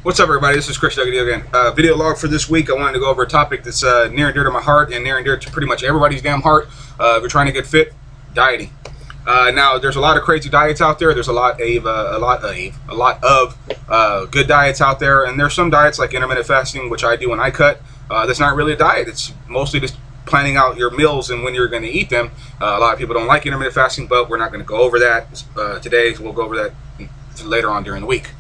What's up, everybody? This is Chris Duggan again. Video log for this week. I wanted to go over a topic that's near and dear to my heart and near and dear to pretty much everybody's damn heart. If you're trying to get fit, dieting. Now, there's a lot of crazy diets out there. There's a lot of good diets out there, and there's some diets like intermittent fasting, which I do when I cut. That's not really a diet. It's mostly just planning out your meals and when you're going to eat them. A lot of people don't like intermittent fasting, but we're not going to go over that today. We'll go over that later on during the week.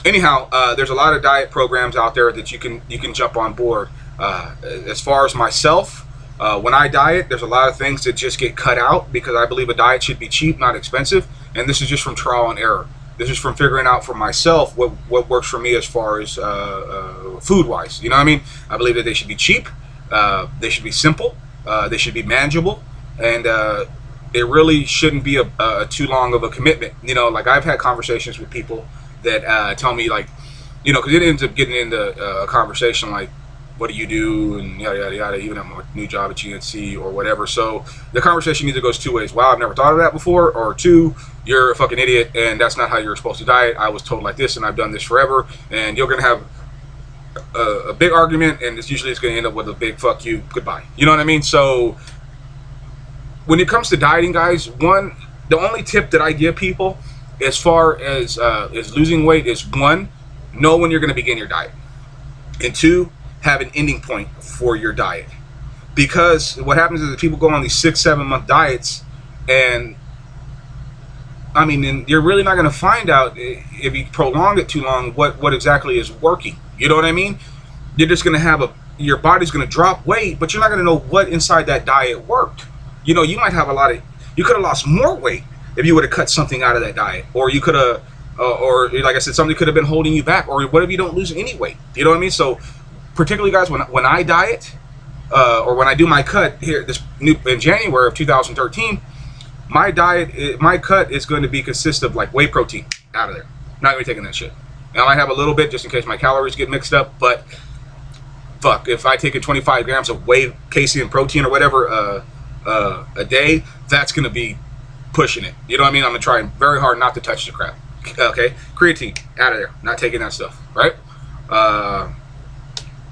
Anyhow, there's a lot of diet programs out there that you can jump on board. As far as myself, when I diet, there's a lot of things that just get cut out because I believe a diet should be cheap, not expensive. And this is just from trial and error. This is from figuring out for myself what works for me as far as food-wise. You know what I mean? I believe that they should be cheap, they should be simple, they should be manageable, and it really shouldn't be a too long of a commitment. You know, like I've had conversations with people that tell me, like, you know, because it ends up getting into a conversation like, what do you do, and yada yada yada, even at my new job at GNC or whatever. So the conversation either goes two ways: wow, I've never thought of that before, or two, you're a fucking idiot and that's not how you're supposed to diet. I was told like this and I've done this forever. And you're gonna have a big argument, and it's usually gonna end up with a big fuck you, goodbye. You know what I mean? So when it comes to dieting, guys, the only tip that I give people as far as losing weight is, one, know when you're going to begin your diet, and two, have an ending point for your diet. Because what happens is that people go on these 6-7 month diets, and I mean, and you're really not going to find out if you prolong it too long what exactly is working. You know what I mean? You're just going to have your body's going to drop weight, but you're not going to know what inside that diet worked. You know, you might have you could have lost more weight if you would have cut something out of that diet, or you could have, or like I said, something could have been holding you back, or what if you don't lose any weight? You know what I mean? So, particularly, guys, when I diet, or when I do my cut here in January of 2013, my cut is going to consist of like whey protein out of there. Not going to be taking that shit. Now I might have a little bit just in case my calories get mixed up, but fuck, if I take in 25 grams of whey casein protein or whatever a day, that's going to be pushing it. You know what I mean? I'm gonna try very hard not to touch the crap. Okay, creatine out of there, not taking that stuff. Right?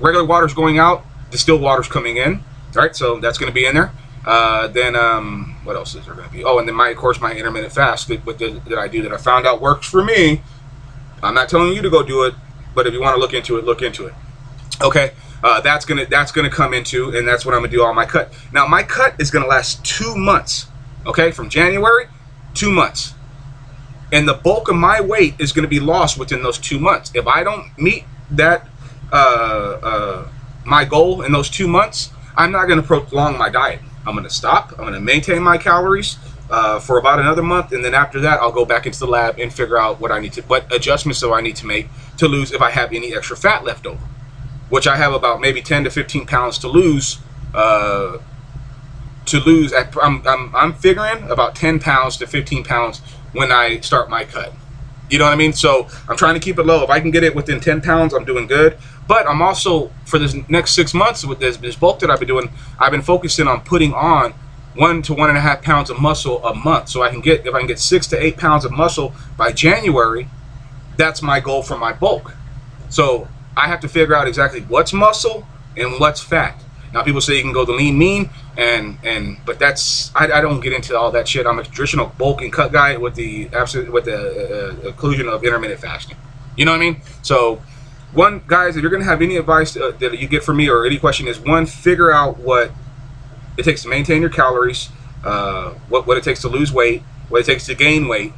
Regular water's going out, distilled water's coming in. Right? So that's gonna be in there. Then what else is there gonna be? Oh, and then of course my intermittent fast that I do, that I found out works for me. I'm not telling you to go do it, but if you want to look into it, look into it. Okay. That's gonna come into, and that's what I'm gonna do on my cut. Now my cut is gonna last 2 months. Okay, from January, 2 months. And the bulk of my weight is going to be lost within those 2 months. If I don't meet that, my goal in those 2 months, I'm not going to prolong my diet. I'm going to stop. I'm going to maintain my calories for about another month. And then after that, I'll go back into the lab and figure out what adjustments do I need to make to lose if I have any extra fat left over. Which I have about maybe 10 to 15 pounds to lose. I'm figuring about 10 pounds to 15 pounds when I start my cut. You know what I mean? So I'm trying to keep it low. If I can get it within 10 pounds, I'm doing good. But I'm also, for this next 6 months with this bulk that I've been doing, I've been focusing on putting on 1 to 1.5 pounds of muscle a month. So if I can get 6 to 8 pounds of muscle by January, that's my goal for my bulk. So I have to figure out exactly what's muscle and what's fat. Now people say you can go the lean mean, but I don't get into all that shit. I'm a traditional bulk and cut guy with the inclusion of intermittent fasting. You know what I mean? So, guys, if you're gonna have any advice that you get from me or any question, is one, figure out what it takes to maintain your calories, what it takes to lose weight, what it takes to gain weight.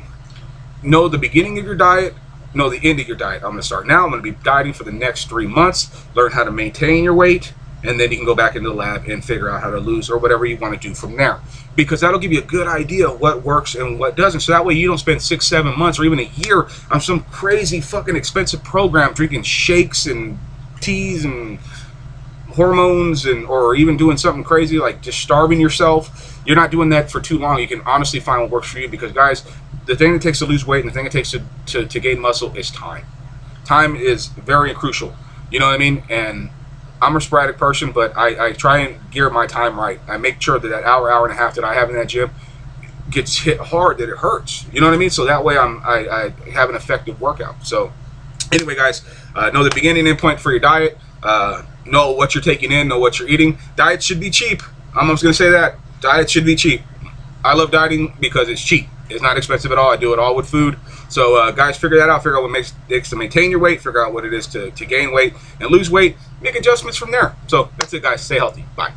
Know the beginning of your diet. Know the end of your diet. I'm gonna start now. I'm gonna be dieting for the next 3 months. Learn how to maintain your weight. And then you can go back into the lab and figure out how to lose or whatever you want to do from there. Because that'll give you a good idea of what works and what doesn't. So that way you don't spend 6-7 months or even a year on some crazy fucking expensive program drinking shakes and teas and hormones, or even doing something crazy like just starving yourself. You're not doing that for too long. You can honestly find what works for you, because guys, the thing that takes to lose weight and the thing it takes to gain muscle is time. Time is very crucial. You know what I mean? And I'm a sporadic person, but I try and gear my time right. I make sure that hour and a half that I have in that gym gets hit hard, that it hurts. You know what I mean? So that way I have an effective workout. So Anyway, guys, know the beginning and end point for your diet. Know what you're taking in, know what you're eating. Diet should be cheap. I'm just going to say that. Diet should be cheap. I love dieting because it's cheap. It's not expensive at all. I do it all with food. So, guys, figure that out. Figure out what makes it to maintain your weight. Figure out what it is to gain weight and lose weight. Make adjustments from there. So, that's it, guys. Stay healthy. Bye.